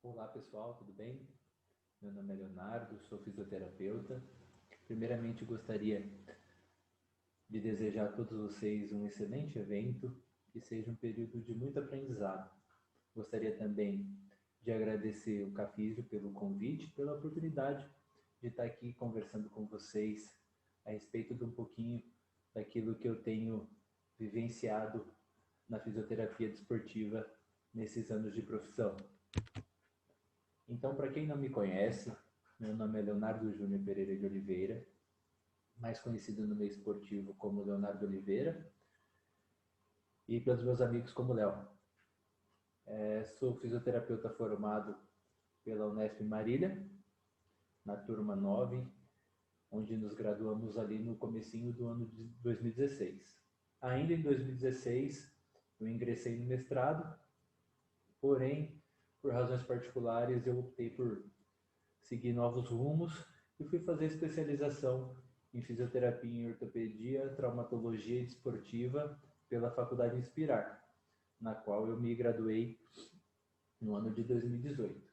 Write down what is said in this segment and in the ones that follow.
Olá pessoal, tudo bem? Meu nome é Leonardo, sou fisioterapeuta. Primeiramente gostaria de desejar a todos vocês um excelente evento, que seja um período de muito aprendizado. Gostaria também de agradecer o Cafísio pelo convite, pela oportunidade de estar aqui conversando com vocês a respeito de um pouquinho daquilo que eu tenho vivenciado na fisioterapia desportiva nesses anos de profissão. Então, para quem não me conhece, meu nome é Leonardo Júnior Pereira de Oliveira, mais conhecido no meio esportivo como Leonardo Oliveira, e pelos meus amigos como Léo. Sou fisioterapeuta formado pela Unesp Marília, na turma 9, onde nos graduamos ali no comecinho do ano de 2016. Ainda em 2016, eu ingressei no mestrado, porém, por razões particulares, eu optei por seguir novos rumos e fui fazer especialização em fisioterapia em ortopedia, traumatologia e desportiva pela Faculdade Inspirar, na qual eu me graduei no ano de 2018.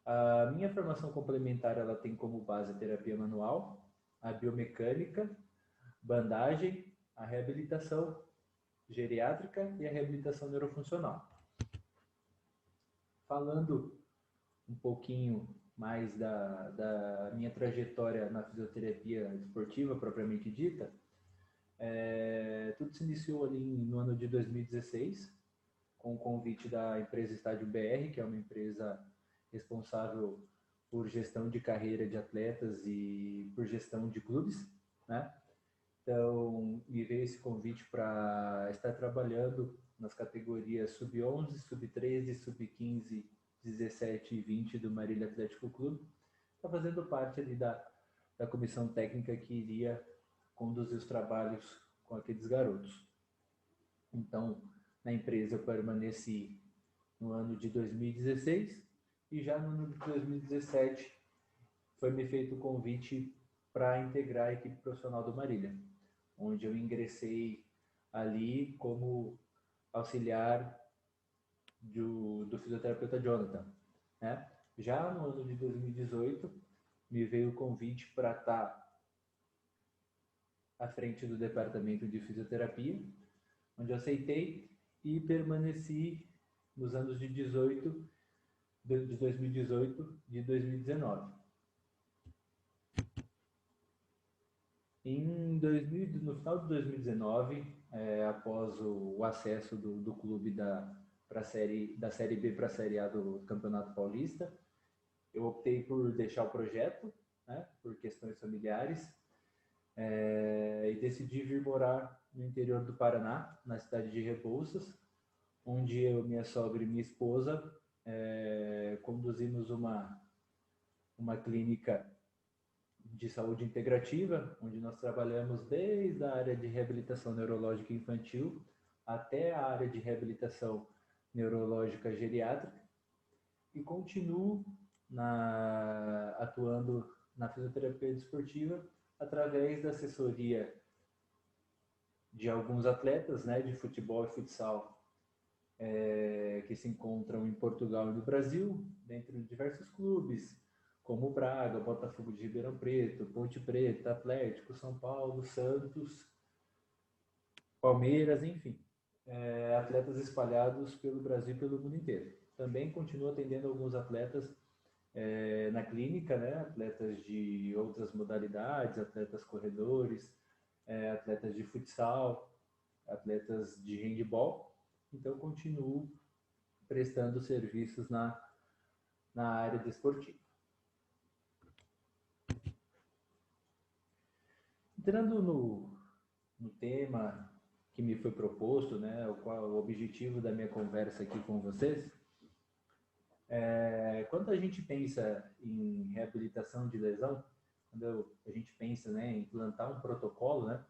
A minha formação complementar ela tem como base a terapia manual, a biomecânica, bandagem, a reabilitação geriátrica e a reabilitação neurofuncional. Falando um pouquinho mais da minha trajetória na fisioterapia esportiva propriamente dita, tudo se iniciou ali no ano de 2016, com o convite da empresa Estádio BR, que é uma empresa responsável por gestão de carreira de atletas e por gestão de clubes, né? Então, me veio esse convite para estar trabalhando nas categorias sub-11, sub-13, sub-15, 17 e 20 do Marília Atlético Clube. Está fazendo parte ali da comissão técnica que iria conduzir os trabalhos com aqueles garotos. Então, na empresa eu permaneci no ano de 2016 e já no ano de 2017 foi me feito o convite para integrar a equipe profissional do Marília, onde eu ingressei ali como auxiliar do fisioterapeuta Jonathan, né? Já no ano de 2018 me veio o convite para estar à frente do departamento de fisioterapia, onde eu aceitei e permaneci nos anos de 2018 de 2019. No final de 2019, após o acesso do clube da série B para a Série A do Campeonato Paulista, eu optei por deixar o projeto, né, por questões familiares, e decidi vir morar no interior do Paraná, na cidade de Rebouças, onde eu, minha sogra e minha esposa conduzimos uma clínica de saúde integrativa, onde nós trabalhamos desde a área de reabilitação neurológica infantil até a área de reabilitação neurológica geriátrica e continuo atuando na fisioterapia desportiva através da assessoria de alguns atletas, né, de futebol e futsal que se encontram em Portugal e no Brasil, dentro de diversos clubes, como Braga, Botafogo de Ribeirão Preto, Ponte Preta, Atlético, São Paulo, Santos, Palmeiras, enfim. Atletas espalhados pelo Brasil e pelo mundo inteiro. Também continuo atendendo alguns atletas na clínica, né? Atletas de outras modalidades, atletas corredores, atletas de futsal, atletas de handball. Então, continuo prestando serviços na área desportiva. Entrando no tema que me foi proposto, né, o objetivo da minha conversa aqui com vocês, quando a gente pensa em reabilitação de lesão, quando a gente pensa, né, em implantar um protocolo, né,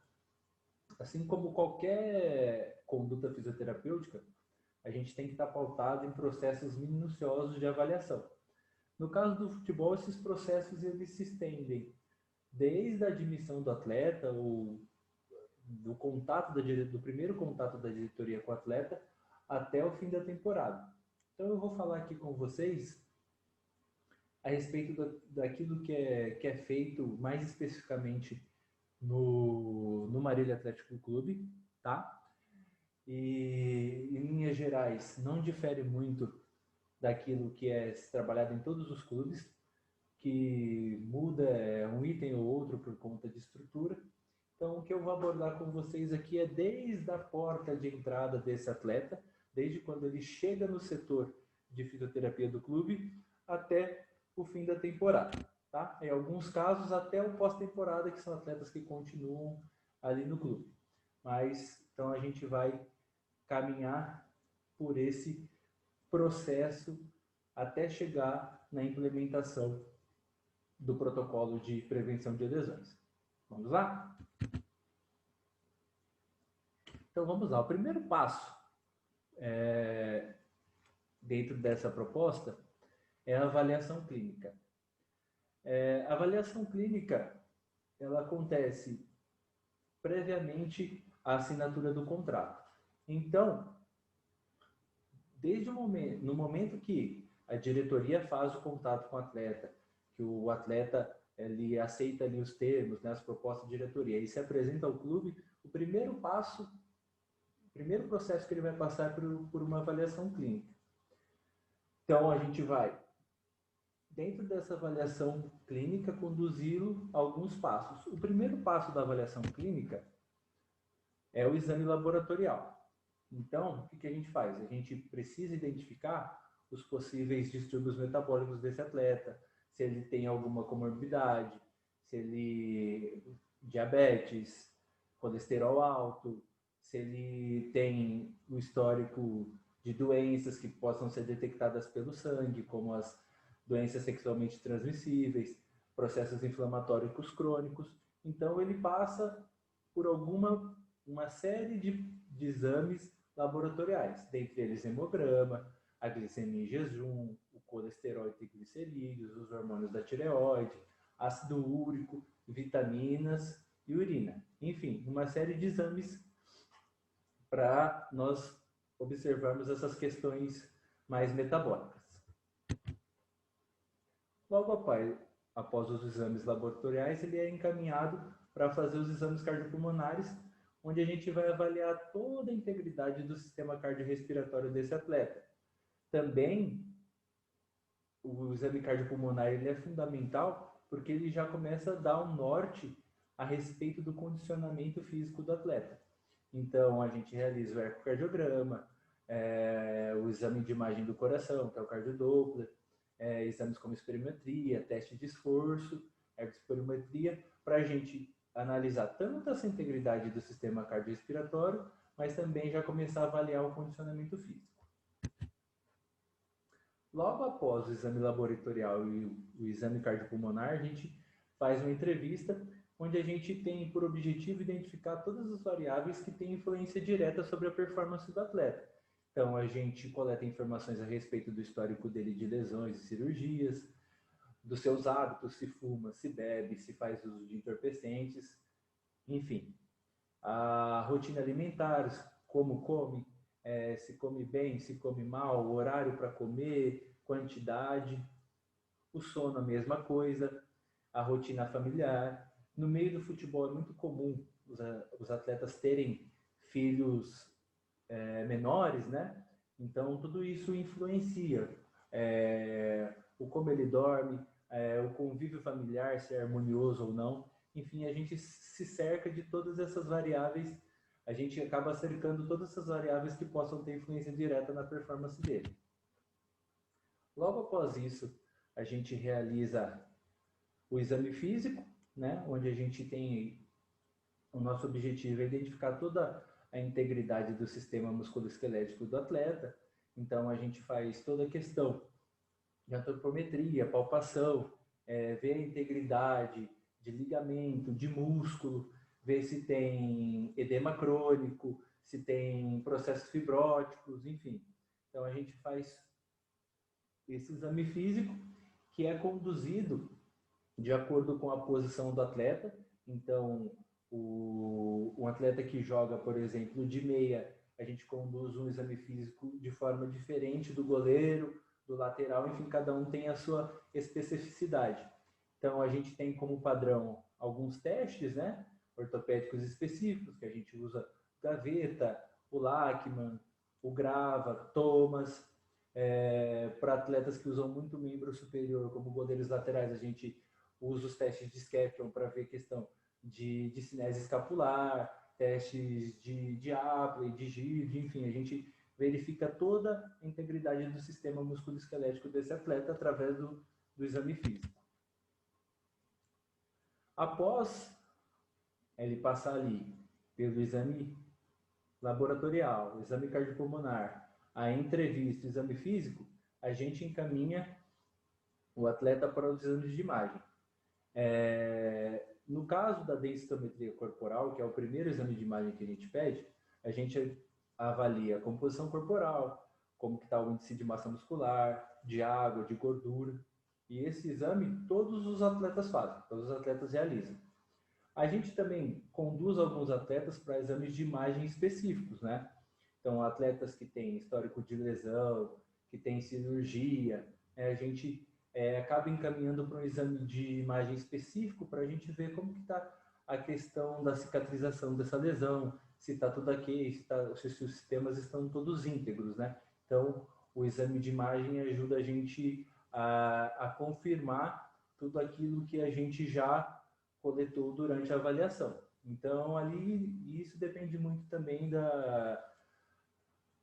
assim como qualquer conduta fisioterapêutica, a gente tem que estar pautado em processos minuciosos de avaliação. No caso do futebol, esses processos eles se estendem desde a admissão do atleta, do primeiro contato da diretoria com o atleta, até o fim da temporada. Então eu vou falar aqui com vocês a respeito daquilo que é feito mais especificamente no Marília Atlético Clube, tá? E em linhas gerais não difere muito daquilo que é trabalhado em todos os clubes, que muda um item ou outro por conta de estrutura. Então, o que eu vou abordar com vocês aqui é desde a porta de entrada desse atleta, desde quando ele chega no setor de fisioterapia do clube, até o fim da temporada. Tá? Em alguns casos, até o pós-temporada, que são atletas que continuam ali no clube. Mas, então, a gente vai caminhar por esse processo até chegar na implementação do protocolo de prevenção de lesões. Vamos lá? Então vamos lá. O primeiro passo dentro dessa proposta é a avaliação clínica. A avaliação clínica ela acontece previamente à assinatura do contrato. Então, desde no momento que a diretoria faz o contato com o atleta, que o atleta ele aceita ali os termos, né, as propostas de diretoria e se apresenta ao clube, o primeiro passo, o primeiro processo que ele vai passar é por uma avaliação clínica. Então a gente vai, dentro dessa avaliação clínica, conduzi-lo a alguns passos. O primeiro passo da avaliação clínica é o exame laboratorial. Então, o que a gente faz? A gente precisa identificar os possíveis distúrbios metabólicos desse atleta, se ele tem alguma comorbidade, se ele diabetes, colesterol alto, se ele tem o histórico de doenças que possam ser detectadas pelo sangue, como as doenças sexualmente transmissíveis, processos inflamatórios crônicos. Então, ele passa por uma série de exames laboratoriais, dentre eles hemograma, a glicemia em jejum, o colesterol e triglicerídeos, os hormônios da tireoide, ácido úrico, vitaminas e urina. Enfim, uma série de exames para nós observarmos essas questões mais metabólicas. Logo após os exames laboratoriais, ele é encaminhado para fazer os exames cardiopulmonares, onde a gente vai avaliar toda a integridade do sistema cardiorrespiratório desse atleta. Também, o exame cardiopulmonar ele é fundamental porque ele já começa a dar um norte a respeito do condicionamento físico do atleta. Então, a gente realiza o ecocardiograma, o exame de imagem do coração, que é o cardiodoppler, exames como espirometria, teste de esforço, ergospirometria, para a gente analisar tanto essa integridade do sistema cardiorrespiratório, mas também já começar a avaliar o condicionamento físico. Logo após o exame laboratorial e o exame cardiopulmonar, a gente faz uma entrevista onde a gente tem por objetivo identificar todas as variáveis que têm influência direta sobre a performance do atleta. Então, a gente coleta informações a respeito do histórico dele de lesões e cirurgias, dos seus hábitos, se fuma, se bebe, se faz uso de entorpecentes, enfim. A rotina alimentar, como come, se come bem, se come mal, o horário para comer, quantidade. O sono, a mesma coisa. A rotina familiar. No meio do futebol é muito comum os atletas terem filhos menores, né? Então, tudo isso influencia o como ele dorme, o convívio familiar, se é harmonioso ou não. Enfim, a gente se cerca de todas essas variáveis, a gente acaba cercando todas essas variáveis que possam ter influência direta na performance dele. Logo após isso, a gente realiza o exame físico, né? Onde a gente tem o nosso objetivo é identificar toda a integridade do sistema musculoesquelético do atleta. Então, a gente faz toda a questão de antropometria, palpação, ver a integridade de ligamento, de músculo, ver se tem edema crônico, se tem processos fibróticos, enfim. Então, a gente faz esse exame físico, que é conduzido de acordo com a posição do atleta. Então, um atleta que joga, por exemplo, de meia, a gente conduz um exame físico de forma diferente do goleiro, do lateral, enfim, cada um tem a sua especificidade. Então, a gente tem como padrão alguns testes, né, ortopédicos específicos, que a gente usa o Gaveta, o Lachman, o Grava, Thomas. Para atletas que usam muito membro superior, como goleiros laterais, a gente usa os testes de Skeleton para ver questão de cinese escapular, testes de Apley, de Gide, enfim, a gente verifica toda a integridade do sistema musculoesquelético desse atleta através do exame físico. Após ele passar ali pelo exame laboratorial, exame cardiopulmonar, a entrevista, o exame físico, a gente encaminha o atleta para os exames de imagem. No caso da densitometria corporal, que é o primeiro exame de imagem que a gente pede, a gente avalia a composição corporal, como que está o índice de massa muscular, de água, de gordura. E esse exame todos os atletas fazem, todos os atletas realizam. A gente também conduz alguns atletas para exames de imagem específicos, né? Então, atletas que têm histórico de lesão, que têm cirurgia, a gente acaba encaminhando para um exame de imagem específico para a gente ver como que está a questão da cicatrização dessa lesão, se está tudo ok, se os sistemas estão todos íntegros, né? Então, o exame de imagem ajuda a gente a confirmar tudo aquilo que a gente já coletou durante a avaliação. Então, ali, isso depende muito também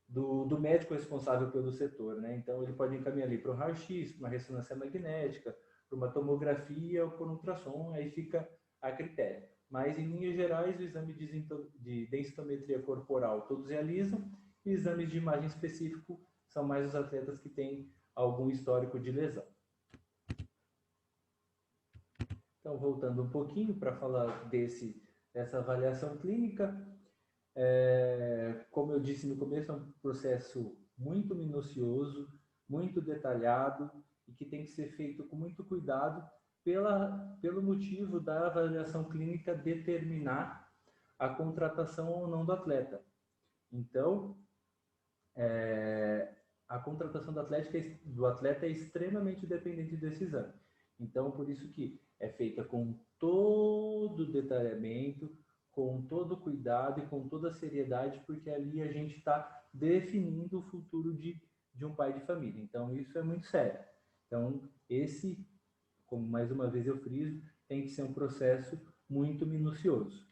do médico responsável pelo setor, né? Então, ele pode encaminhar ali para um raio-x, para uma ressonância magnética, para uma tomografia ou por um ultrassom, aí fica a critério. Mas, em linhas gerais, o exame de densitometria corporal todos realizam, e exames de imagem específico são mais os atletas que têm algum histórico de lesão. Então, voltando um pouquinho para falar dessa avaliação clínica, como eu disse no começo, é um processo muito minucioso, muito detalhado e que tem que ser feito com muito cuidado pelo motivo da avaliação clínica determinar a contratação ou não do atleta. Então, a contratação do atleta é extremamente dependente desse exame. Então, por isso que é feita com todo o detalhamento, com todo o cuidado e com toda a seriedade, porque ali a gente está definindo o futuro de um pai de família. Então, isso é muito sério. Então, esse, como mais uma vez eu friso, tem que ser um processo muito minucioso.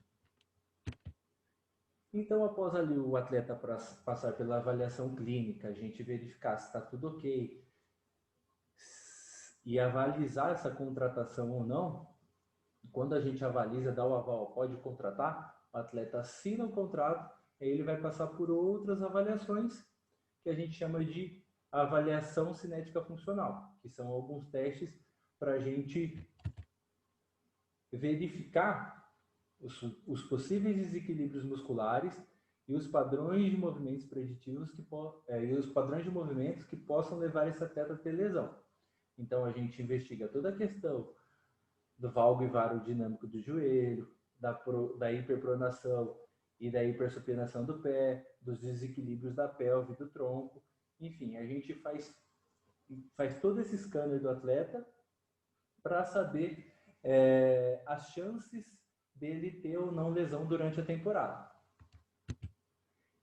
Então, após ali o atleta passar pela avaliação clínica, a gente verificar se está tudo ok e avalizar essa contratação ou não, quando a gente avaliza, dá o aval, pode contratar, o atleta assina o contrato, aí ele vai passar por outras avaliações que a gente chama de avaliação cinética funcional, que são alguns testes para a gente verificar os possíveis desequilíbrios musculares e os padrões de movimentos preditivos e os padrões de movimentos que possam levar esse atleta a ter lesão. Então, a gente investiga toda a questão do valgo e varo dinâmico do joelho, da hiperpronação e da hipersupinação do pé, dos desequilíbrios da pelve, do tronco. Enfim, a gente faz todo esse scanner do atleta para saber as chances dele ter ou não lesão durante a temporada.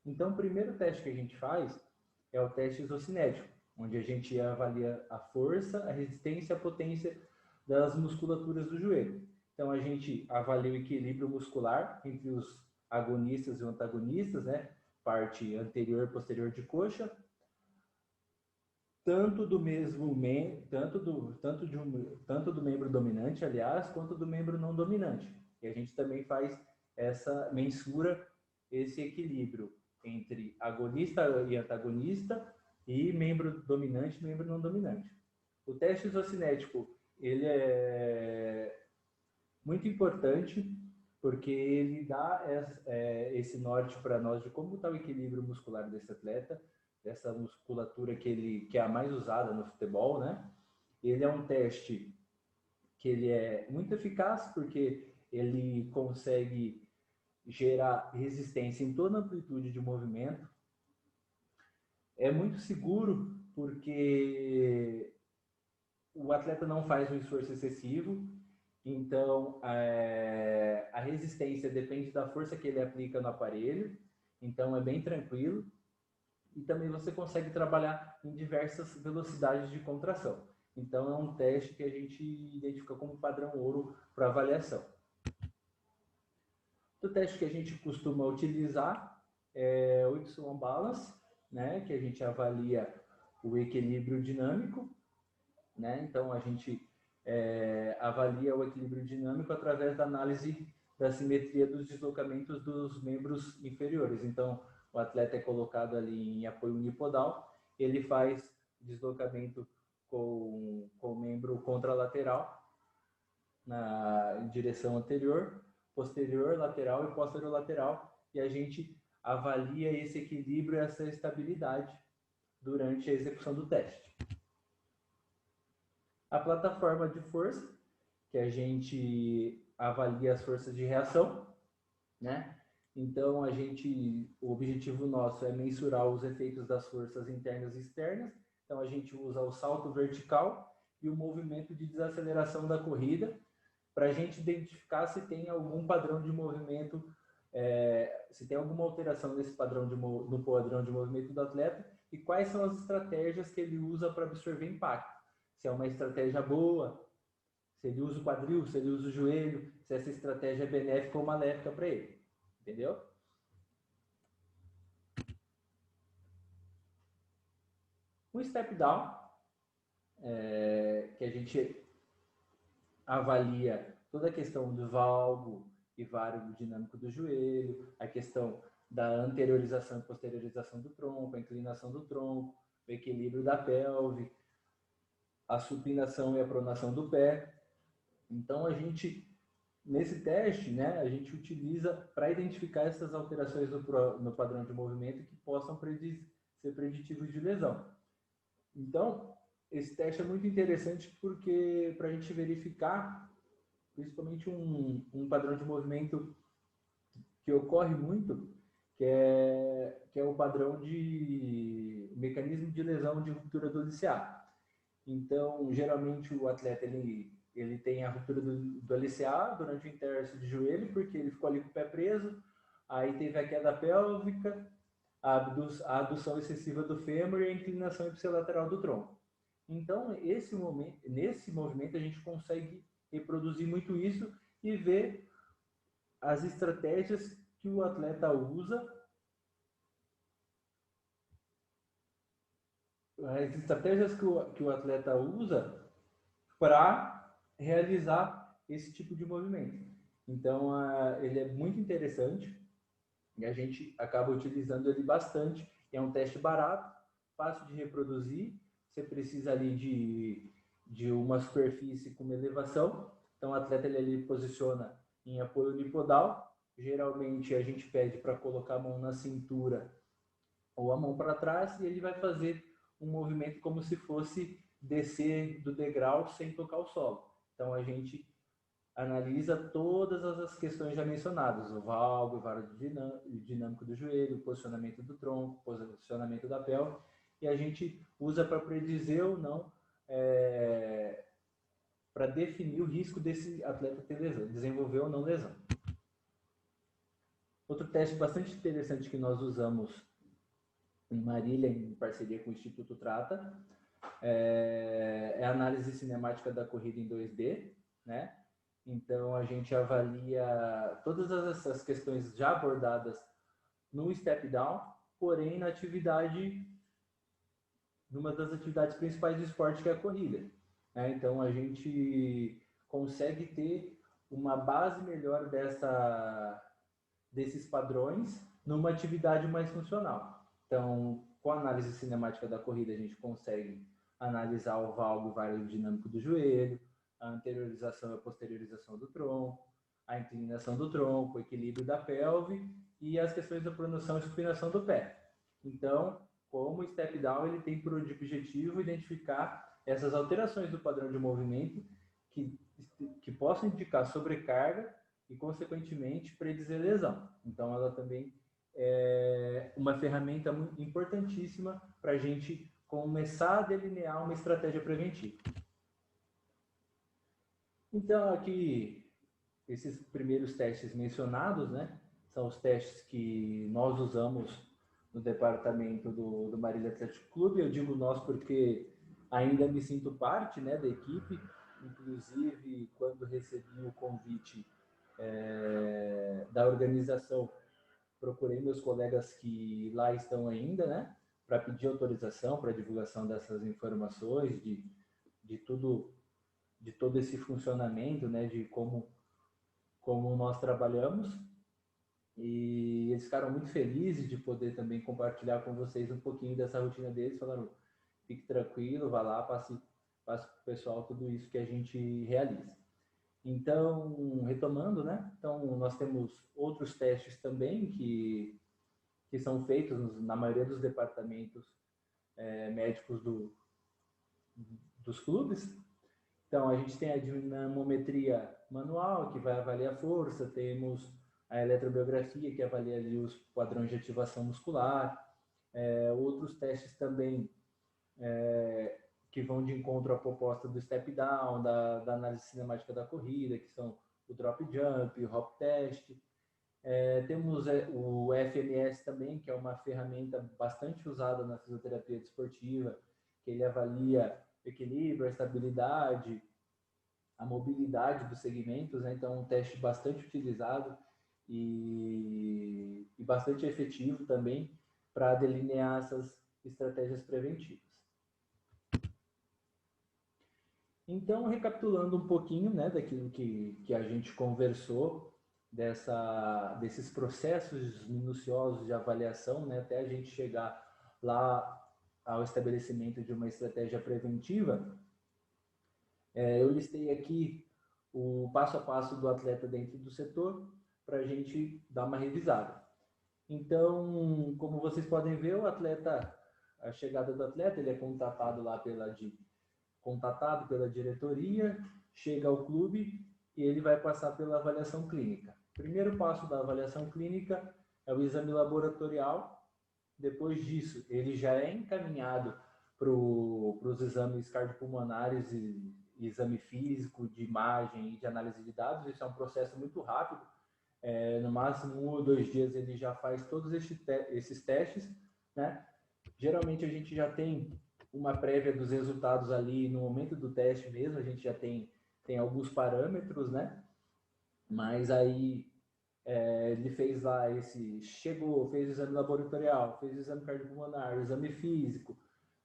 Então, o primeiro teste que a gente faz é o teste isocinético, onde a gente avalia a força, a resistência e a potência das musculaturas do joelho. Então, a gente avalia o equilíbrio muscular entre os agonistas e os antagonistas, né? Parte anterior e posterior de coxa, tanto do membro dominante, aliás, quanto do membro não dominante. E a gente também faz mensura esse equilíbrio entre agonista e antagonista e membro dominante e membro não dominante. O teste isocinético, ele é muito importante porque ele dá esse norte para nós de como está o equilíbrio muscular desse atleta, dessa musculatura que é a mais usada no futebol, né? Ele é um teste que ele é muito eficaz porque ele consegue gerar resistência em toda a amplitude de movimento. É muito seguro porque o atleta não faz um esforço excessivo, então a resistência depende da força que ele aplica no aparelho, então é bem tranquilo. E também você consegue trabalhar em diversas velocidades de contração. Então é um teste que a gente identifica como padrão ouro para avaliação. O teste que a gente costuma utilizar é o Y Balance, né, que a gente avalia o equilíbrio dinâmico, né? Então a gente avalia o equilíbrio dinâmico através da análise da simetria dos deslocamentos dos membros inferiores. Então o atleta é colocado ali em apoio unipodal, ele faz deslocamento com o membro contralateral em direção anterior, posterior, lateral e posterior lateral, e a gente avalia esse equilíbrio e essa estabilidade durante a execução do teste. A plataforma de força, que a gente avalia as forças de reação, né? Então o objetivo nosso é mensurar os efeitos das forças internas e externas. Então a gente usa o salto vertical e o movimento de desaceleração da corrida para a gente identificar se tem algum padrão de movimento, se tem alguma alteração nesse padrão no padrão de movimento do atleta e quais são as estratégias que ele usa para absorver impacto. Se é uma estratégia boa, se ele usa o quadril, se ele usa o joelho, se essa estratégia é benéfica ou maléfica para ele. Entendeu? O step down, que a gente avalia toda a questão do valgo e vário dinâmico do joelho, a questão da anteriorização e posteriorização do tronco, a inclinação do tronco, o equilíbrio da pelve, a supinação e a pronação do pé. Então a gente nesse teste, né, a gente utiliza para identificar essas alterações no padrão de movimento que possam ser preditivos de lesão. Então, esse teste é muito interessante porque para a gente verificar, principalmente um padrão de movimento que ocorre muito, que é o padrão de mecanismo de lesão de ruptura do LCA. Então, geralmente o atleta ele tem a ruptura do LCA durante o interso de joelho, porque ele ficou ali com o pé preso, aí teve a queda pélvica, a adução excessiva do fêmur e a inclinação ipsilateral do tronco. Então, nesse movimento, a gente consegue reproduzir muito isso e ver as estratégias que o atleta usa, para realizar esse tipo de movimento. Então, ele é muito interessante e a gente acaba utilizando ele bastante. É um teste barato, fácil de reproduzir. Você precisa ali de uma superfície com uma elevação. Então, o atleta ele posiciona em apoio unipodal. Geralmente, a gente pede para colocar a mão na cintura ou a mão para trás e ele vai fazer um movimento como se fosse descer do degrau sem tocar o solo. Então, a gente analisa todas as questões já mencionadas, o valgo, o vário dinâmico do joelho, o posicionamento do tronco, o posicionamento da pelve, e a gente usa para predizer ou não, para definir o risco desse atleta ter lesão, desenvolver ou não lesão. Outro teste bastante interessante que nós usamos em Marília, em parceria com o Instituto Trata, é a análise cinemática da corrida em 2D, né? Então, a gente avalia todas essas questões já abordadas no step down, porém na atividade, numa das atividades principais do esporte, que é a corrida. Então, a gente consegue ter uma base melhor desses padrões numa atividade mais funcional. Então, com a análise cinemática da corrida, a gente consegue analisar o valgo vário dinâmico do joelho, a anteriorização e a posteriorização do tronco, a inclinação do tronco, o equilíbrio da pelve e as questões da pronação e supinação do pé. Então, como o step down, ele tem por objetivo identificar essas alterações do padrão de movimento que possam indicar sobrecarga e, consequentemente, predizer lesão. Então, ela também é uma ferramenta importantíssima para a gente começar a delinear uma estratégia preventiva. Então, aqui, esses primeiros testes mencionados, né, são os testes que nós usamos no departamento do Marília Atlético Clube. Eu digo nós porque ainda me sinto parte, né, da equipe. Inclusive, quando recebi o convite da organização, procurei meus colegas que lá estão ainda, né, para pedir autorização para a divulgação dessas informações, de tudo, de todo esse funcionamento, né, de como nós trabalhamos. E eles ficaram muito felizes de poder também compartilhar com vocês um pouquinho dessa rotina deles. Falaram, fique tranquilo, vá lá, passe para o pessoal tudo isso que a gente realiza. Então, retomando, né? Então, nós temos outros testes também que são feitos na maioria dos departamentos médicos dos clubes. Então, a gente tem a dinamometria manual, que vai avaliar a força, temos a eletrobiografia, que avalia ali os padrões de ativação muscular, outros testes também que vão de encontro à proposta do step down, da análise cinemática da corrida, que são o drop jump, o hop test. Temos o FMS também, que é uma ferramenta bastante usada na fisioterapia desportiva, que ele avalia o equilíbrio, a estabilidade, a mobilidade dos segmentos, né? Então, um teste bastante utilizado e bastante efetivo também para delinear essas estratégias preventivas. Então, recapitulando um pouquinho, né, daquilo que a gente conversou, desses processos minuciosos de avaliação, né, até a gente chegar lá ao estabelecimento de uma estratégia preventiva, eu listei aqui o passo a passo do atleta dentro do setor para a gente dar uma revisada. Então, como vocês podem ver, a chegada do atleta, ele é contatado pela diretoria, chega ao clube e ele vai passar pela avaliação clínica. O primeiro passo da avaliação clínica é o exame laboratorial. Depois disso, ele já é encaminhado para os exames cardiopulmonares e exame físico, de imagem e de análise de dados. Isso é um processo muito rápido. No máximo 1 ou 2 dias ele já faz todos esses testes, né? Geralmente a gente já tem uma prévia dos resultados ali no momento do teste mesmo, a gente já tem alguns parâmetros, né? Mas aí ele fez lá fez o exame laboratorial, fez o exame cardiopulmonar, o exame físico,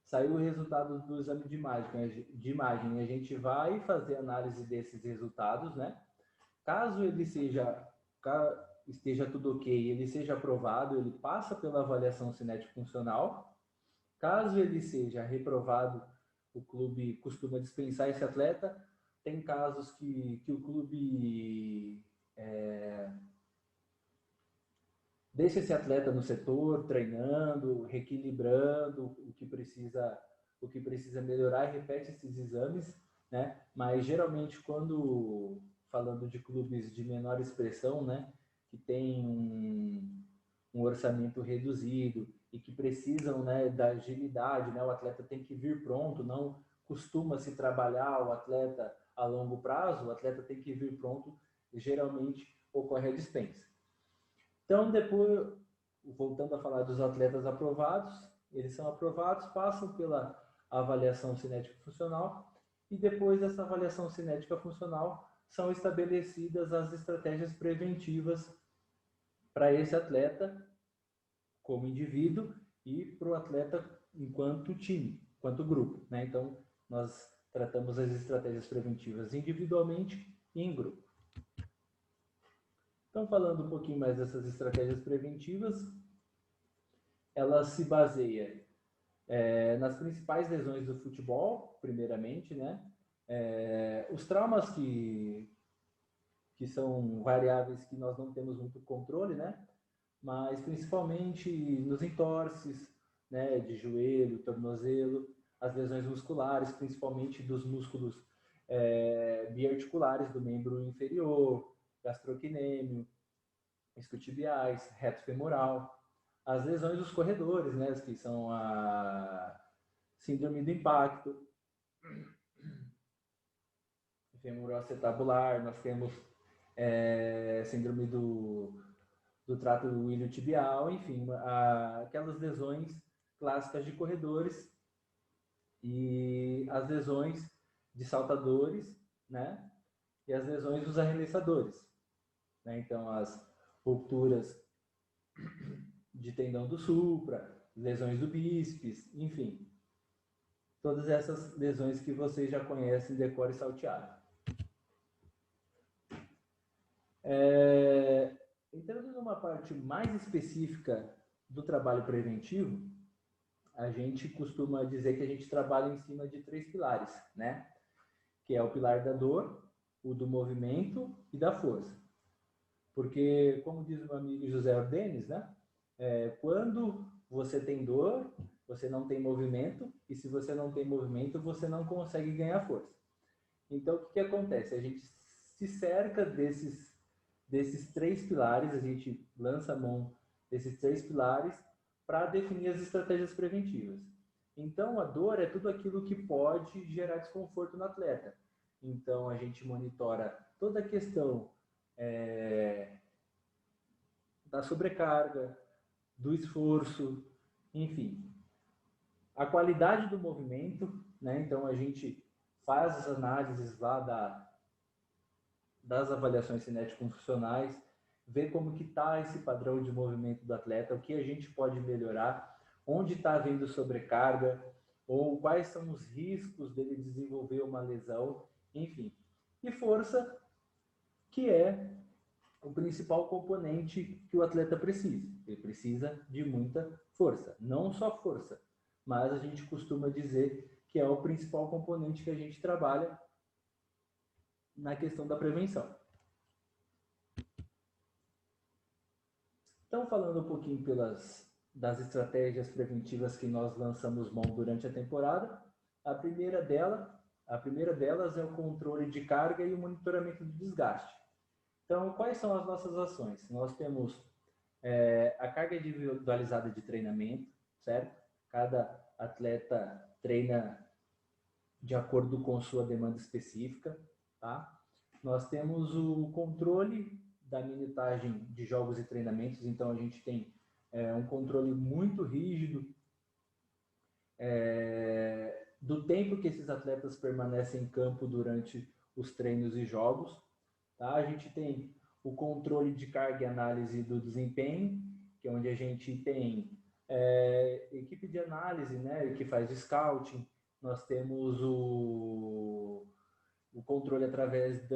saiu o resultado do exame de imagem, a gente vai fazer análise desses resultados, né? Caso ele esteja tudo ok, ele seja aprovado, ele passa pela avaliação cinético-funcional. Caso ele seja reprovado, o clube costuma dispensar esse atleta. Tem casos que o clube deixa esse atleta no setor, treinando, reequilibrando o que precisa melhorar e repete esses exames, né? Mas geralmente falando de clubes de menor expressão, né, que tem um orçamento reduzido e que precisam, né, da agilidade, né, o atleta tem que vir pronto, não costuma se trabalhar o atleta a longo prazo, o atleta tem que vir pronto, e geralmente ocorre a dispensa. Então, depois, voltando a falar dos atletas aprovados, eles são aprovados, passam pela avaliação cinético-funcional e depois dessa avaliação cinética-funcional são estabelecidas as estratégias preventivas para esse atleta como indivíduo e para o atleta enquanto time, enquanto grupo, né? Então, nós tratamos as estratégias preventivas individualmente e em grupo. Então, falando um pouquinho mais dessas estratégias preventivas, ela se baseia nas principais lesões do futebol, primeiramente, né? Os traumas que são variáveis que nós não temos muito controle, né? Mas principalmente nos entorses, né, de joelho, tornozelo, as lesões musculares, principalmente dos músculos biarticulares do membro inferior, gastrocnêmio, isquiotibiais, reto femoral, as lesões dos corredores, né, que são a síndrome do impacto, femoral acetabular, nós temos síndrome do trato iliotibial, enfim, aquelas lesões clássicas de corredores e as lesões de saltadores, né, e as lesões dos arremessadores, né, então as rupturas de tendão do supra, lesões do bíceps, enfim, todas essas lesões que vocês já conhecem, decore salteado. Entrando numa parte mais específica do trabalho preventivo, a gente costuma dizer que a gente trabalha em cima de 3 pilares, né? Que é o pilar da dor, o do movimento e da força. Porque, como diz o meu amigo José Ordenes, né? Quando você tem dor, você não tem movimento, e se você não tem movimento, você não consegue ganhar força. Então, o que acontece? A gente se cerca desses 3 pilares, a gente lança a mão desses 3 pilares para definir as estratégias preventivas. Então, a dor é tudo aquilo que pode gerar desconforto no atleta. Então, a gente monitora toda a questão da sobrecarga, do esforço, enfim. A qualidade do movimento, né? Então, a gente faz as análises lá das avaliações cinético-funcionais, ver como que está esse padrão de movimento do atleta, o que a gente pode melhorar, onde está havendo sobrecarga, ou quais são os riscos dele desenvolver uma lesão, enfim. E força, que é o principal componente que o atleta precisa. Ele precisa de muita força, não só força, mas a gente costuma dizer que é o principal componente que a gente trabalha na questão da prevenção. Então, falando um pouquinho das estratégias preventivas que nós lançamos mão durante a temporada, a primeira delas é o controle de carga e o monitoramento do desgaste. Então, quais são as nossas ações? Nós temos a carga individualizada de treinamento, certo? Cada atleta treina de acordo com sua demanda específica, tá? Nós temos o controle da minutagem de jogos e treinamentos, então a gente tem um controle muito rígido do tempo que esses atletas permanecem em campo durante os treinos e jogos, tá? A gente tem o controle de carga e análise do desempenho, que é onde a gente tem equipe de análise, né, que faz o scouting. Nós temos o controle através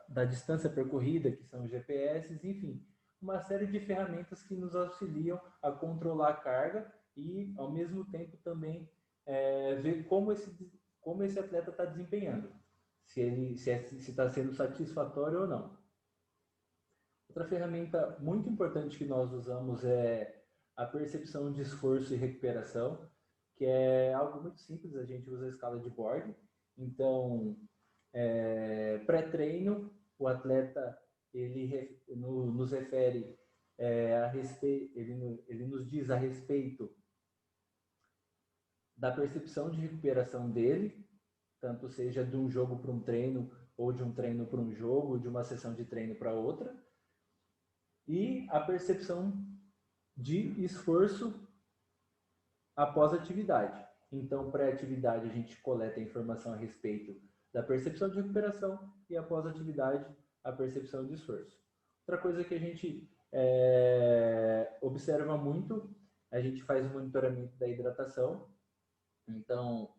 da distância percorrida, que são os GPS, enfim, uma série de ferramentas que nos auxiliam a controlar a carga e, ao mesmo tempo, também ver como esse atleta está desempenhando, se está sendo satisfatório ou não. Outra ferramenta muito importante que nós usamos é a percepção de esforço e recuperação, que é algo muito simples, a gente usa a escala de Borg. Então, pré-treino, o atleta nos refere a respeito, ele nos diz a respeito da percepção de recuperação dele, tanto seja de um jogo para um treino, ou de um treino para um jogo, de uma sessão de treino para outra, e a percepção de esforço após a atividade. Então, pré-atividade, a gente coleta informação a respeito da percepção de recuperação e após a atividade, a percepção de esforço. Outra coisa que a gente observa muito, a gente faz o monitoramento da hidratação. Então,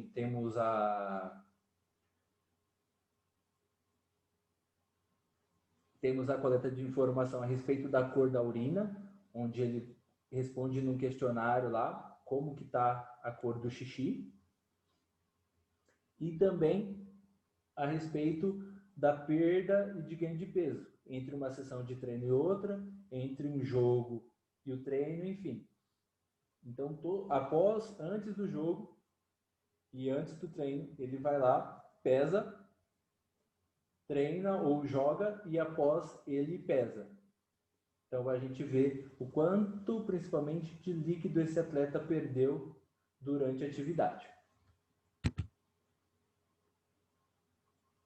temos a coleta de informação a respeito da cor da urina, onde ele responde num questionário lá como que está a cor do xixi. E também a respeito da perda e de ganho de peso, entre uma sessão de treino e outra, entre um jogo e o treino, enfim. Então, antes do jogo e antes do treino, ele vai lá, pesa treina ou joga e após ele pesa. Então a gente vê o quanto, principalmente, de líquido esse atleta perdeu durante a atividade.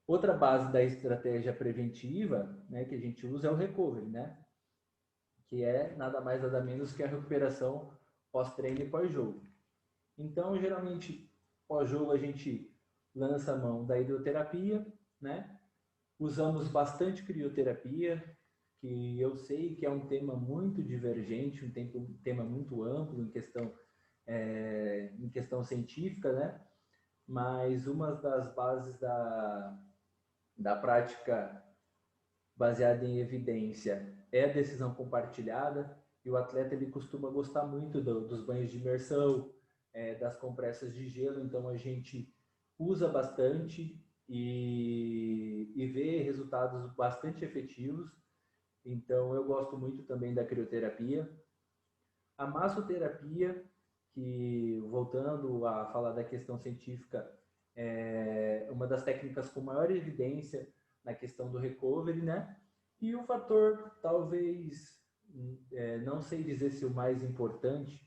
Outra base da estratégia preventiva, né, que a gente usa é o recovery, né? Que é nada mais nada menos que a recuperação pós-treino e pós-jogo. Então, geralmente, pós-jogo a gente lança a mão da hidroterapia, né? Usamos bastante crioterapia, que eu sei que é um tema muito divergente, um tema muito amplo em questão científica, né? Mas uma das bases da prática baseada em evidência é a decisão compartilhada, e o atleta ele costuma gostar muito dos banhos de imersão, das compressas de gelo, então a gente usa bastante e vê resultados bastante efetivos. Então eu gosto muito também da crioterapia. A massoterapia, que voltando a falar da questão científica, é uma das técnicas com maior evidência na questão do recovery, né? E o fator, talvez, não sei dizer se o mais importante,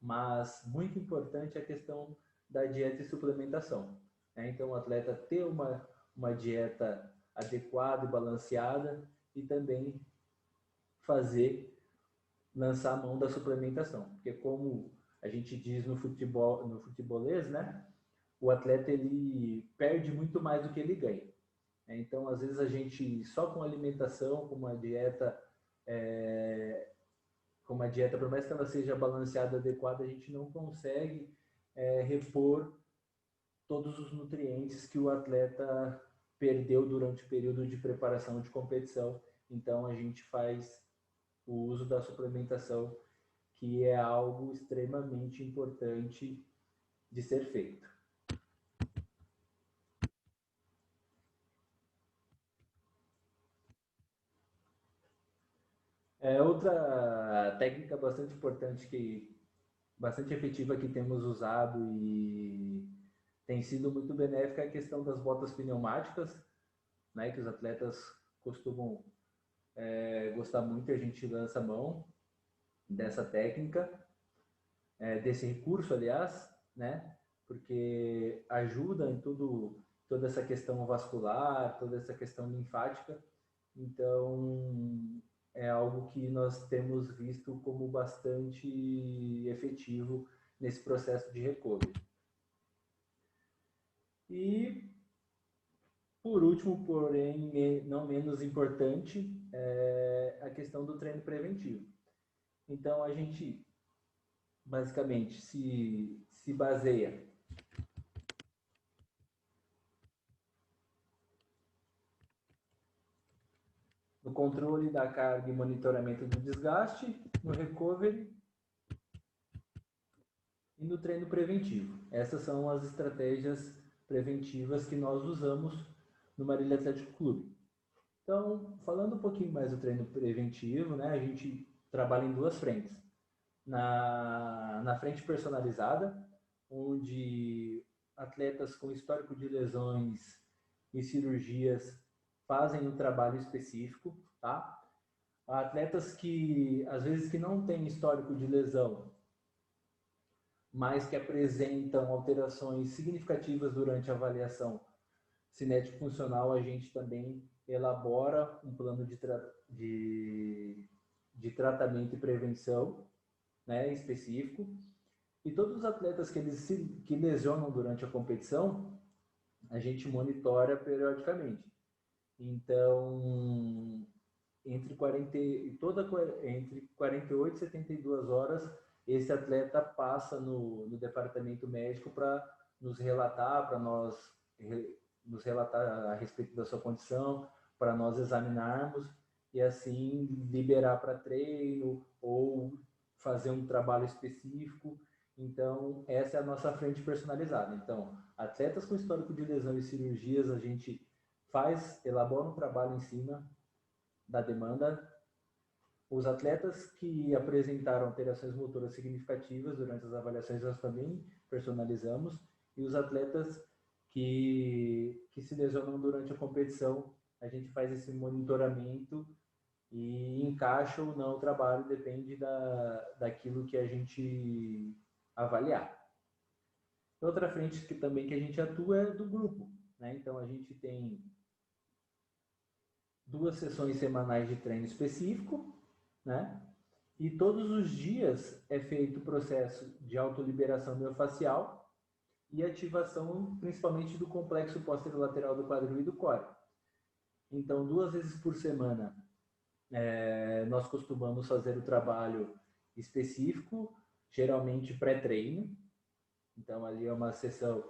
mas muito importante é a questão da dieta e suplementação. Né? Então, o atleta ter uma dieta adequada e balanceada e também fazer lançar a mão da suplementação, porque como a gente diz no futebol, no futebolês, né? O atleta ele perde muito mais do que ele ganha. Então, às vezes a gente só com alimentação, com uma dieta, por mais que ela seja balanceada, adequada, a gente não consegue repor todos os nutrientes que o atleta perdeu durante o período de preparação de competição. Então, a gente faz o uso da suplementação, que é algo extremamente importante de ser feito. Outra técnica bastante importante, bastante efetiva, que temos usado e tem sido muito benéfica, é a questão das botas pneumáticas, né, que os atletas costumam gostar muito, e a gente lança a mão dessa técnica, desse recurso, aliás, né, porque ajuda em toda essa questão vascular, toda essa questão linfática. Então, é algo que nós temos visto como bastante efetivo nesse processo de recovery. E, por último, porém não menos importante, é a questão do treino preventivo. Então, a gente basicamente se baseia no controle da carga e monitoramento do desgaste, no recovery e no treino preventivo. Essas são as estratégias preventivas que nós usamos no Marília Atlético Clube. Então, falando um pouquinho mais do treino preventivo, né, a gente trabalha em duas frentes. Na frente personalizada, onde atletas com histórico de lesões e cirurgias fazem um trabalho específico, tá? Atletas que, às vezes, que não têm histórico de lesão, mas que apresentam alterações significativas durante a avaliação cinético-funcional, a gente também elabora um plano de tratamento e prevenção, né, específico. E todos os atletas que lesionam durante a competição, a gente monitora periodicamente. Então, entre 48 e 72 horas, esse atleta passa no departamento médico para nos relatar a respeito da sua condição, para nós examinarmos e assim liberar para treino ou fazer um trabalho específico. Então, essa é a nossa frente personalizada. Então, atletas com histórico de lesão e cirurgias, a gente elabora um trabalho em cima da demanda. Os atletas que apresentaram alterações motoras significativas durante as avaliações, nós também personalizamos. E os atletas que se lesionam durante a competição. A gente faz esse monitoramento e encaixa ou não o trabalho, depende daquilo que a gente avaliar. Outra frente que também que a gente atua é do grupo, né? Então a gente tem 2 sessões semanais de treino específico, né? E todos os dias é feito o processo de autoliberação miofascial e ativação principalmente do complexo posterolateral do quadril e do core. Então, 2 vezes por semana, nós costumamos fazer o trabalho específico, geralmente pré-treino. Então, ali é uma sessão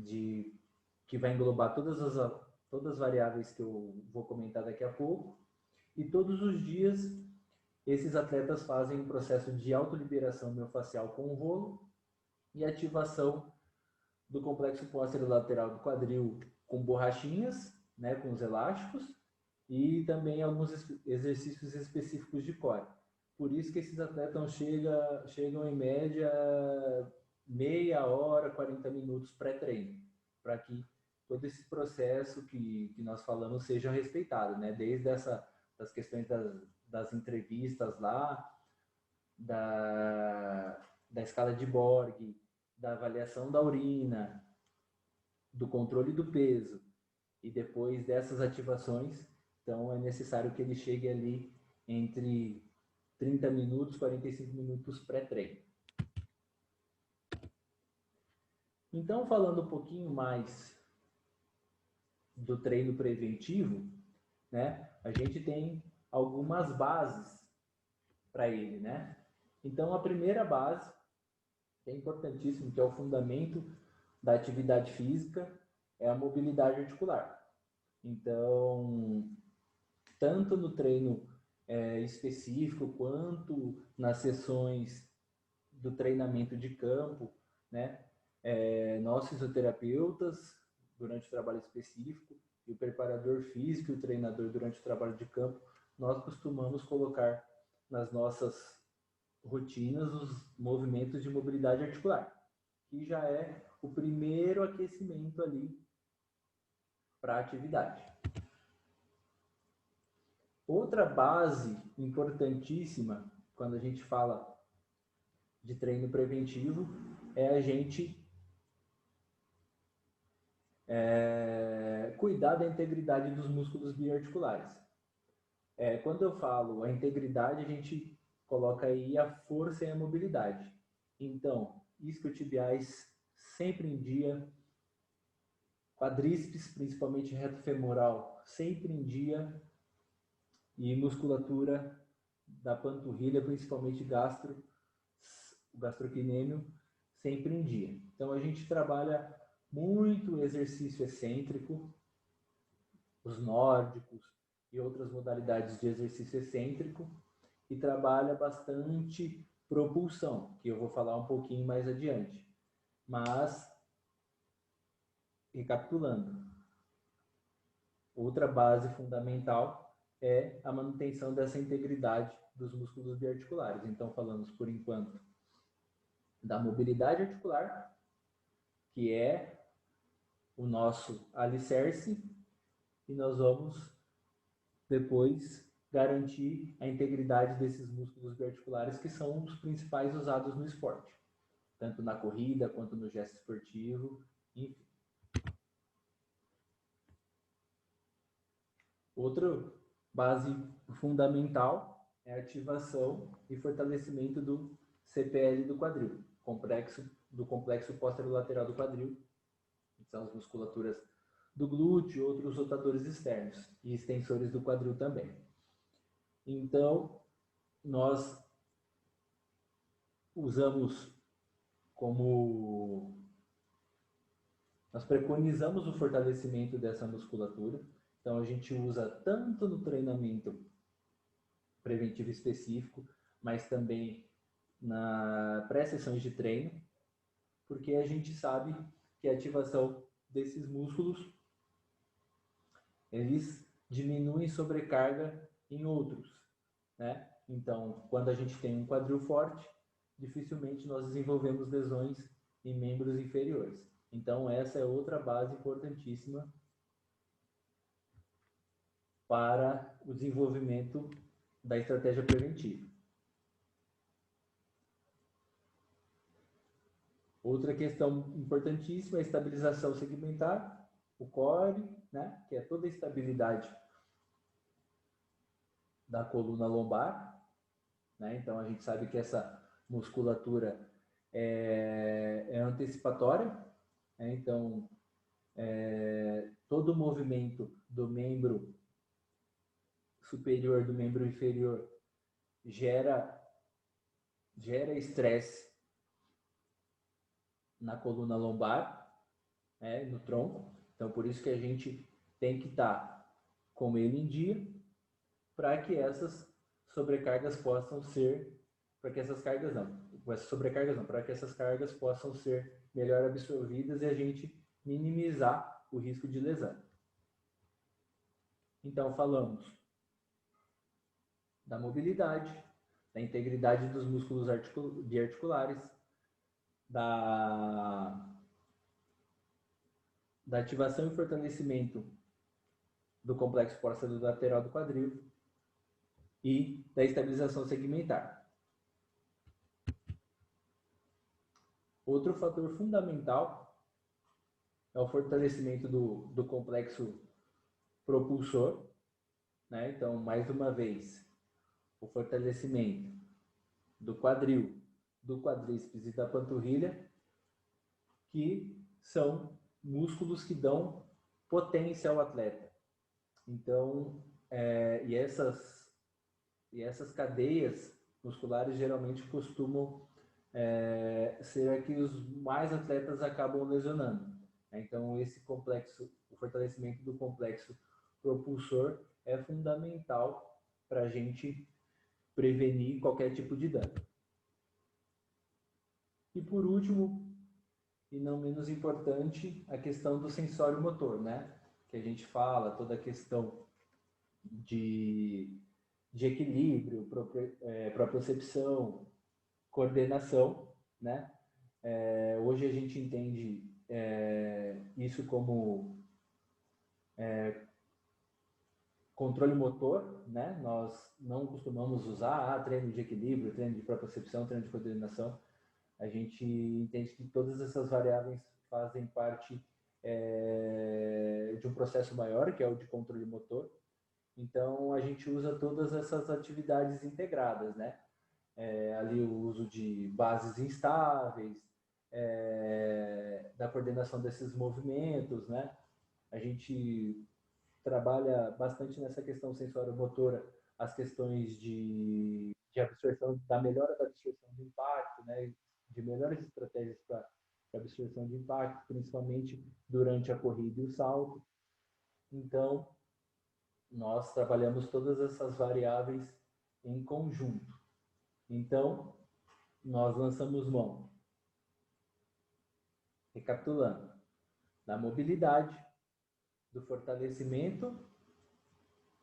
que vai englobar todas as variáveis que eu vou comentar daqui a pouco. E todos os dias, esses atletas fazem um processo de autoliberação miofascial com o rolo e ativação do complexo posterolateral do quadril com borrachinhas, né, com os elásticos, e também alguns exercícios específicos de core. Por isso que esses atletas chegam em média meia hora, 40 minutos pré-treino, para que todo esse processo que nós falamos seja respeitado, né? Desde das questões das entrevistas lá, da escala de Borg, da avaliação da urina, do controle do peso, e depois dessas ativações, então é necessário que ele chegue ali entre 30 minutos, 45 minutos pré-treino. Então, falando um pouquinho mais do treino preventivo, né, a gente tem algumas bases para ele, né? Então, a primeira base, que é importantíssimo, que é o fundamento da atividade física, é a mobilidade articular. Então, tanto no treino específico, quanto nas sessões do treinamento de campo, né? Nós fisioterapeutas, durante o trabalho específico, e o preparador físico e o treinador durante o trabalho de campo, nós costumamos colocar nas nossas rotinas os movimentos de mobilidade articular, que já é o primeiro aquecimento ali para a atividade. Outra base importantíssima quando a gente fala de treino preventivo é a gente cuidar da integridade dos músculos biarticulares. Quando eu falo a integridade, a gente coloca aí a força e a mobilidade. Então, isquiotibiais sempre em dia, quadríceps, principalmente reto femoral, sempre em dia, e musculatura da panturrilha, principalmente o gastrocnêmio, sempre em dia. Então a gente trabalha muito exercício excêntrico, os nórdicos e outras modalidades de exercício excêntrico, e trabalha bastante propulsão, que eu vou falar um pouquinho mais adiante. Mas, recapitulando, outra base fundamental é a manutenção dessa integridade dos músculos biarticulares. Então, falamos por enquanto da mobilidade articular, que é o nosso alicerce, e nós vamos depois garantir a integridade desses músculos biarticulares, que são os principais usados no esporte, tanto na corrida quanto no gesto esportivo, enfim. Outra base fundamental é a ativação e fortalecimento do CPL do quadril, do complexo posterolateral do quadril, que são as musculaturas do glúteo e outros rotadores externos e extensores do quadril também. Então, nós nós preconizamos o fortalecimento dessa musculatura. Então, a gente usa tanto no treinamento preventivo específico, mas também na pré-sessões de treino, porque a gente sabe que a ativação desses músculos, eles diminuem sobrecarga em outros, né? Então, quando a gente tem um quadril forte, dificilmente nós desenvolvemos lesões em membros inferiores. Então, essa é outra base importantíssima para o desenvolvimento da estratégia preventiva. Outra questão importantíssima é a estabilização segmentar, o core, né, que é toda a estabilidade da coluna lombar, né? Então a gente sabe que essa musculatura é antecipatória, né? Então todo o movimento do membro superior, do membro inferior, gera estresse na coluna lombar, né, no tronco. Então, por isso que a gente tem que estar com ele em dia, para que essas sobrecargas possam ser, para que essas cargas não, sobrecargas não, para que essas cargas possam ser melhor absorvidas e a gente minimizar o risco de lesão. Então, falamos da mobilidade, da integridade dos músculos biarticulares, da ativação e fortalecimento do complexo lateral do quadril e da estabilização segmentar. Outro fator fundamental é o fortalecimento do complexo propulsor, né? Então, mais uma vez, o fortalecimento do quadril, do quadríceps e da panturrilha, que são músculos que dão potência ao atleta. Então, e essas cadeias musculares geralmente costumam ser a que os mais atletas acabam lesionando. Então, esse complexo, o fortalecimento do complexo propulsor é fundamental para a gente prevenir qualquer tipo de dano. E por último, e não menos importante, a questão do sensório motor, né? Que a gente fala, toda a questão de equilíbrio, propriocepção, coordenação, né? Hoje a gente entende isso como controle motor, né? Nós não costumamos usar treino de equilíbrio, treino de propriocepção, treino de coordenação. A gente entende que todas essas variáveis fazem parte de um processo maior, que é o de controle motor. Então, a gente usa todas essas atividades integradas, né? Ali o uso de bases instáveis, da coordenação desses movimentos, né? A gente trabalha bastante nessa questão sensório-motora, as questões de absorção, da melhora da absorção de impacto, né? De melhores estratégias para absorção de impacto, principalmente durante a corrida e o salto. Então, nós trabalhamos todas essas variáveis em conjunto. Então, nós lançamos mão, recapitulando, da mobilidade, do fortalecimento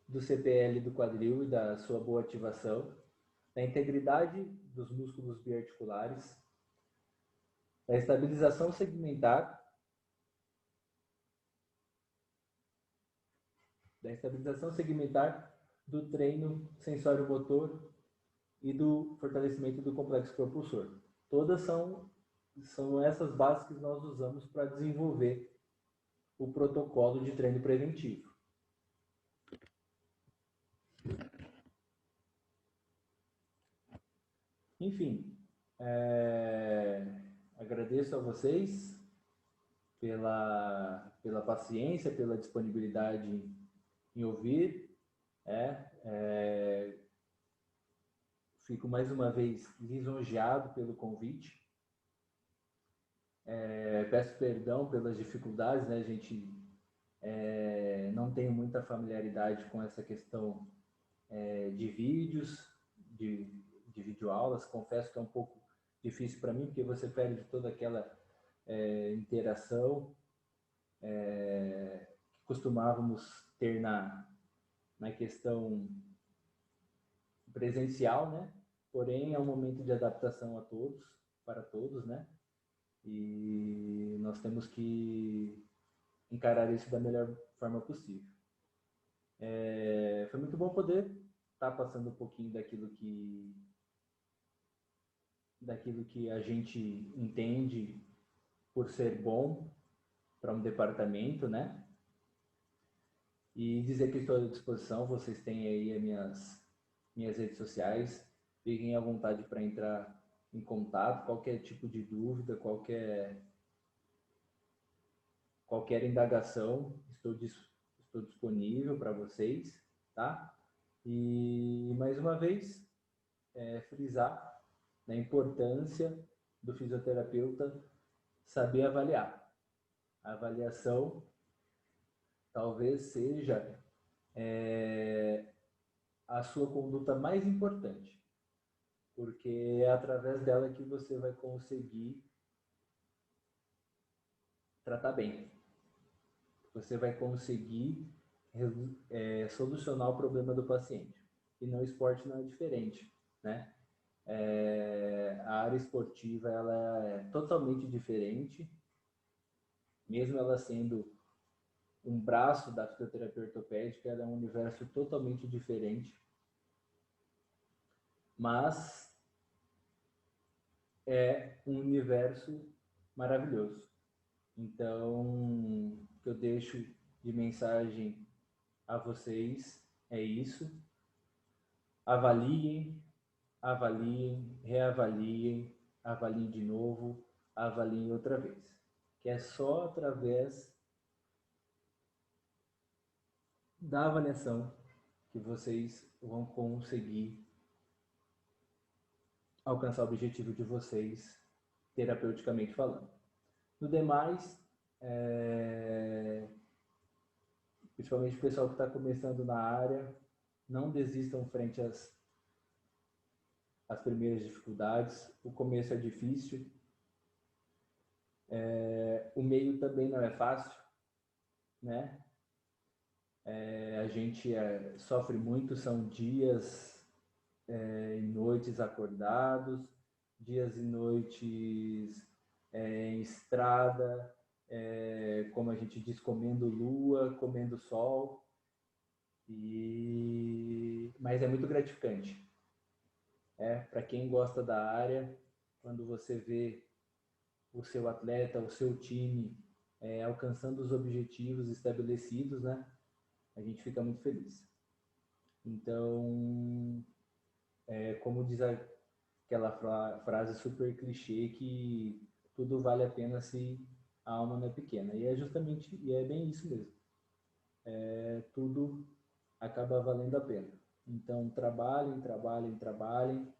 do CPL do quadril e da sua boa ativação, da integridade dos músculos biarticulares, da estabilização segmentar, do treino sensório-motor e do fortalecimento do complexo propulsor. Todas são essas bases que nós usamos para desenvolver o protocolo de treino preventivo. Enfim, agradeço a vocês pela paciência, pela disponibilidade em ouvir. Fico mais uma vez lisonjeado pelo convite. Peço perdão pelas dificuldades, né? A gente não tem muita familiaridade com essa questão de vídeos, de videoaulas. Confesso que é um pouco difícil para mim, porque você perde toda aquela interação que costumávamos ter na questão presencial, né? Porém, é um momento de adaptação para todos, né? E nós temos que encarar isso da melhor forma possível. Foi muito bom poder estar passando um pouquinho daquilo que a gente entende por ser bom para um departamento, né? E dizer que estou à disposição, vocês têm aí as minhas redes sociais, fiquem à vontade para entrar em contato, qualquer tipo de dúvida, qualquer indagação, estou disponível para vocês, tá? E mais uma vez, frisar a importância do fisioterapeuta saber avaliar. A avaliação talvez seja a sua conduta mais importante, porque é através dela que você vai conseguir tratar bem. Você vai conseguir solucionar o problema do paciente. E no esporte não é diferente, né? A área esportiva ela é totalmente diferente, mesmo ela sendo um braço da fisioterapia ortopédica, ela é um universo totalmente diferente, mas é um universo maravilhoso. Então, o que eu deixo de mensagem a vocês é isso. Avaliem, avaliem, reavaliem, avaliem de novo, avaliem outra vez. Que é só através da avaliação que vocês vão conseguir alcançar o objetivo de vocês, terapeuticamente falando. No demais, principalmente o pessoal que está começando na área, não desistam frente às primeiras dificuldades. O começo é difícil, o meio também não é fácil, né? A gente sofre muito, são dias e noites acordados, dias e noites em estrada, como a gente diz, comendo lua, comendo sol, mas é muito gratificante. Para quem gosta da área, quando você vê o seu atleta, o seu time alcançando os objetivos estabelecidos, né? A gente fica muito feliz. Então, como diz aquela frase super clichê que tudo vale a pena se a alma não é pequena. E é bem isso mesmo. Tudo acaba valendo a pena. Então, trabalhem, trabalhem, trabalhem,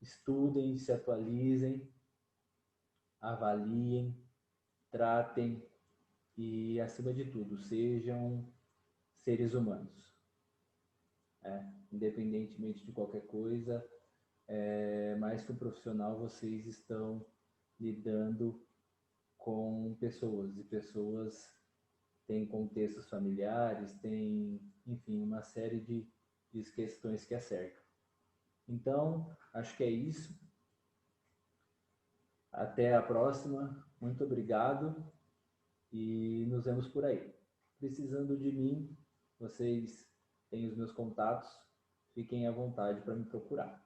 estudem, se atualizem, avaliem, tratem e, acima de tudo, sejam seres humanos. Independentemente de qualquer coisa, mais que um profissional, vocês estão lidando com pessoas, e pessoas têm contextos familiares, têm, enfim, uma série de questões que acercam. Então, acho que é isso. Até a próxima. Muito obrigado e nos vemos por aí. Precisando de mim, vocês têm os meus contatos. Fiquem à vontade para me procurar.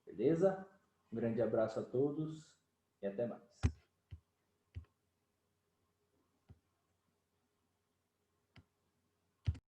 Beleza? Um grande abraço a todos e até mais.